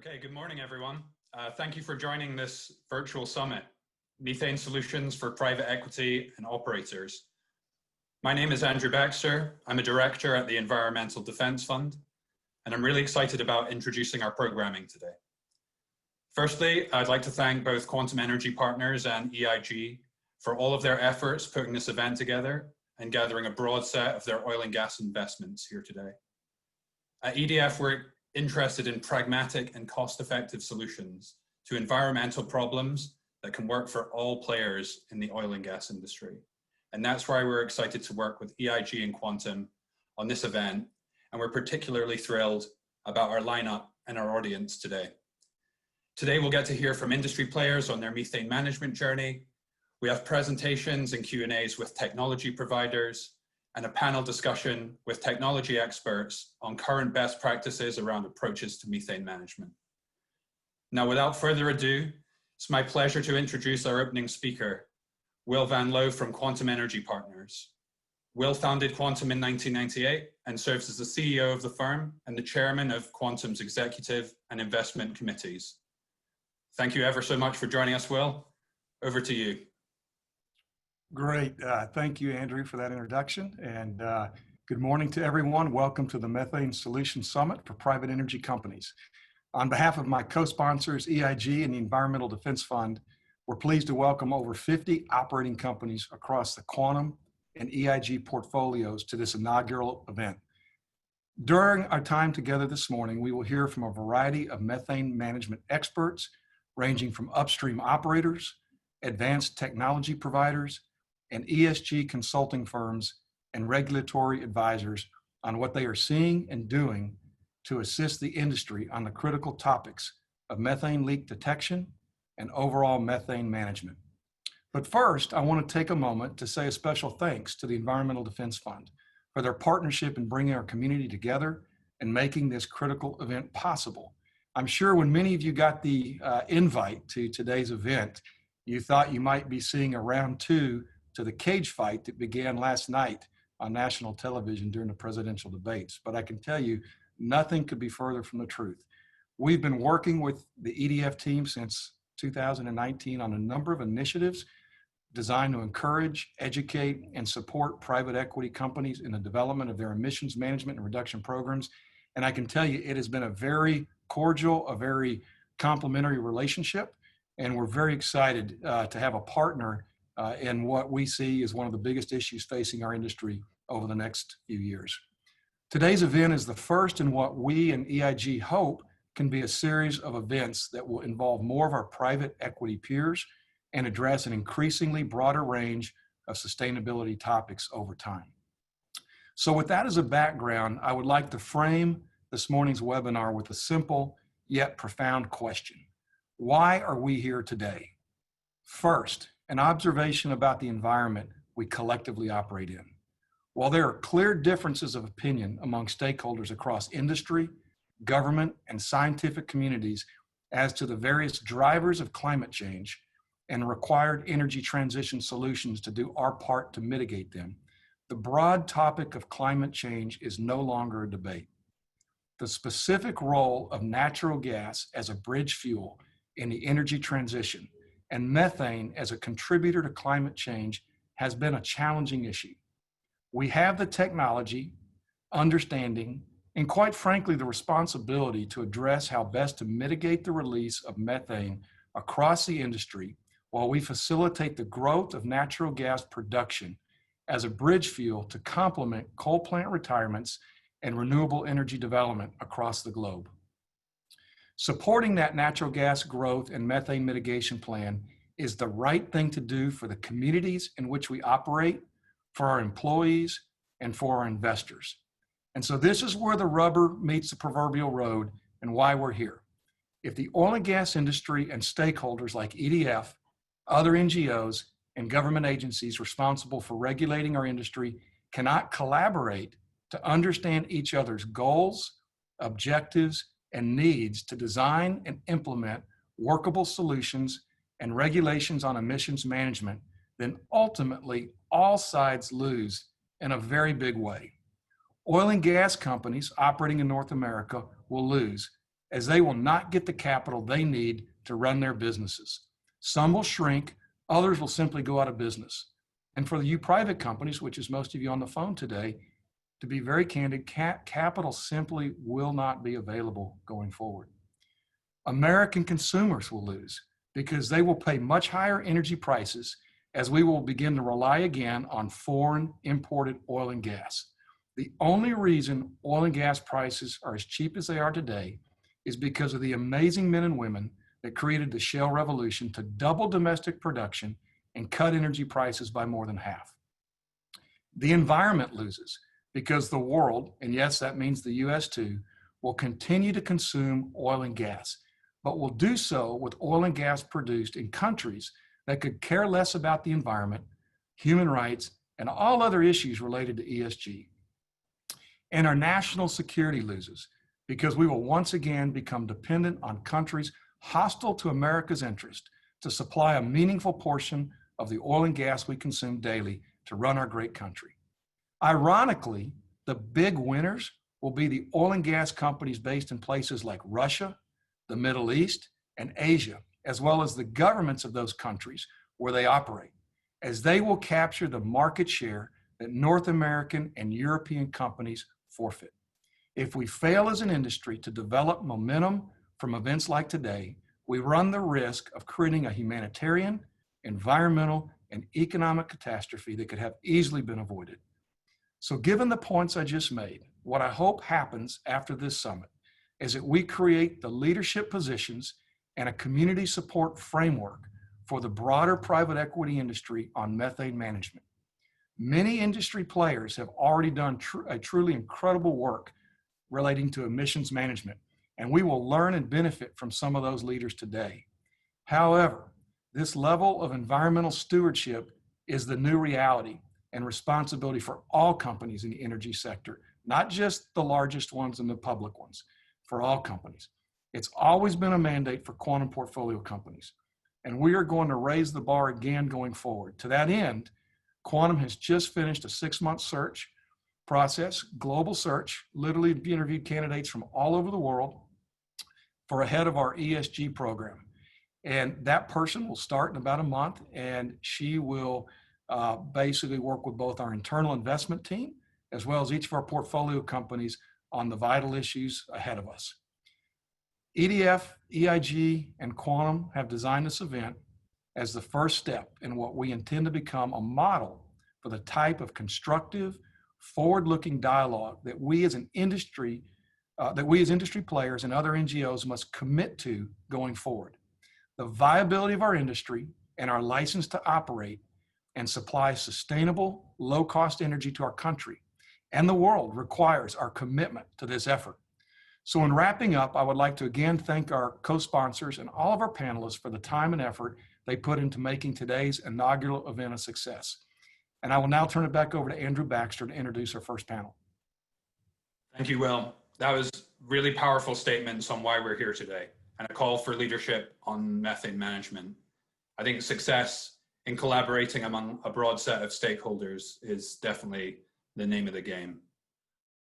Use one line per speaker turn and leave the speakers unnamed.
Okay, good morning, everyone. Thank you for joining this virtual summit, Methane Solutions for Private Equity and Operators. My name is Andrew Baxter. I'm a director at the Environmental Defense Fund, and I'm really excited about introducing our programming today. Firstly, I'd like to thank both Quantum Energy Partners and EIG for all of their efforts putting this event together and gathering a broad set of their oil and gas investments here today. At EDF, we're interested in pragmatic and cost-effective solutions to environmental problems that can work for all players in the oil and gas industry. And that's why we're excited to work with EIG and Quantum on this event. And we're particularly thrilled about our lineup and our audience today. Today, we'll get to hear from industry players on their methane management journey. We have presentations and Q&As with technology providers, and a panel discussion with technology experts on current best practices around approaches to methane management. Now, without further ado, it's my pleasure to introduce our opening speaker, Wil VanLoh from Quantum Energy Partners. Wil founded Quantum in 1998 and serves as the CEO of the firm and the chairman of Quantum's executive and investment committees. Thank you ever so much for joining us, Wil. Over to you.
Great. Thank you, Andrew, for that introduction. And good morning to everyone. Welcome to the Methane Solutions Summit for Private Energy Companies. On behalf of my co-sponsors, EIG and the Environmental Defense Fund, we're pleased to welcome over 50 operating companies across the Quantum and EIG portfolios to this inaugural event. During our time together this morning, we will hear from a variety of methane management experts, ranging from upstream operators, advanced technology providers, and ESG consulting firms and regulatory advisors on what they are seeing and doing to assist the industry on the critical topics of methane leak detection and overall methane management. But first, I want to take a moment to say a special thanks to the Environmental Defense Fund for their partnership in bringing our community together and making this critical event possible. I'm sure when many of you got the invite to today's event, you thought you might be seeing a round two to the cage fight that began last night on national television during the presidential debates. But I can tell you, nothing could be further from the truth. We've been working with the EDF team since 2019 on a number of initiatives designed to encourage, educate, and support private equity companies in the development of their emissions management and reduction programs. And I can tell you, it has been a very cordial, a very complimentary relationship. And we're very excited to have a partner in what we see as one of the biggest issues facing our industry over the next few years. Today's event is the first in what we and EIG hope can be a series of events that will involve more of our private equity peers and address an increasingly broader range of sustainability topics over time. So with that as a background, I would like to frame this morning's webinar with a simple yet profound question. Why are we here today? First, an observation about the environment we collectively operate in. While there are clear differences of opinion among stakeholders across industry, government, and scientific communities as to the various drivers of climate change and required energy transition solutions to do our part to mitigate them, the broad topic of climate change is no longer a debate. The specific role of natural gas as a bridge fuel in the energy transition and methane as a contributor to climate change has been a challenging issue. We have the technology, understanding, and quite frankly, the responsibility to address how best to mitigate the release of methane across the industry while we facilitate the growth of natural gas production as a bridge fuel to complement coal plant retirements and renewable energy development across the globe. Supporting that natural gas growth and methane mitigation plan is the right thing to do for the communities in which we operate, for our employees, and for our investors. And so this is where the rubber meets the proverbial road and why we're here. If the oil and gas industry and stakeholders like EDF, other NGOs, and government agencies responsible for regulating our industry cannot collaborate to understand each other's goals, objectives, and needs to design and implement workable solutions and regulations on emissions management, then ultimately all sides lose in a very big way. Oil and gas companies operating in North America will lose, as they will not get the capital they need to run their businesses. Some will shrink, others will simply go out of business. And for you private companies, which is most of you on the phone today, to be very candid, capital simply will not be available going forward. American consumers will lose because they will pay much higher energy prices as we will begin to rely again on foreign imported oil and gas. The only reason oil and gas prices are as cheap as they are today is because of the amazing men and women that created the shale revolution to double domestic production and cut energy prices by more than half. The environment loses because the world, and yes, that means the US too, will continue to consume oil and gas, but will do so with oil and gas produced in countries that could care less about the environment, human rights, and all other issues related to ESG. And our national security loses because we will once again become dependent on countries hostile to America's interest to supply a meaningful portion of the oil and gas we consume daily to run our great country. Ironically, the big winners will be the oil and gas companies based in places like Russia, the Middle East, and Asia, as well as the governments of those countries where they operate, as they will capture the market share that North American and European companies forfeit. If we fail as an industry to develop momentum from events like today, we run the risk of creating a humanitarian, environmental, and economic catastrophe that could have easily been avoided. So given the points I just made, what I hope happens after this summit is that we create the leadership positions and a community support framework for the broader private equity industry on methane management. Many industry players have already done a truly incredible work relating to emissions management, and we will learn and benefit from some of those leaders today. However, this level of environmental stewardship is the new reality and responsibility for all companies in the energy sector, not just the largest ones and the public ones, for all companies. It's always been a mandate for quantum portfolio companies, and we are going to raise the bar again going forward. To that end, Quantum has just finished a 6-month search process, global search, literally interviewed candidates from all over the world for a head of our ESG program. And that person will start in about a month, and she will basically work with both our internal investment team as well as each of our portfolio companies on the vital issues ahead of us. EDF, EIG, and Quantum have designed this event as the first step in what we intend to become a model for the type of constructive, forward-looking dialogue that we as industry players and other NGOs must commit to going forward. The viability of our industry and our license to operate and supply sustainable, low-cost energy to our country and the world requires our commitment to this effort. So in wrapping up, I would like to again thank our co-sponsors and all of our panelists for the time and effort they put into making today's inaugural event a success. And I will now turn it back over to Andrew Baxter to introduce our first panel.
Thank you, Will. That was really powerful statements on why we're here today and a call for leadership on methane management. I think success in collaborating among a broad set of stakeholders is definitely the name of the game.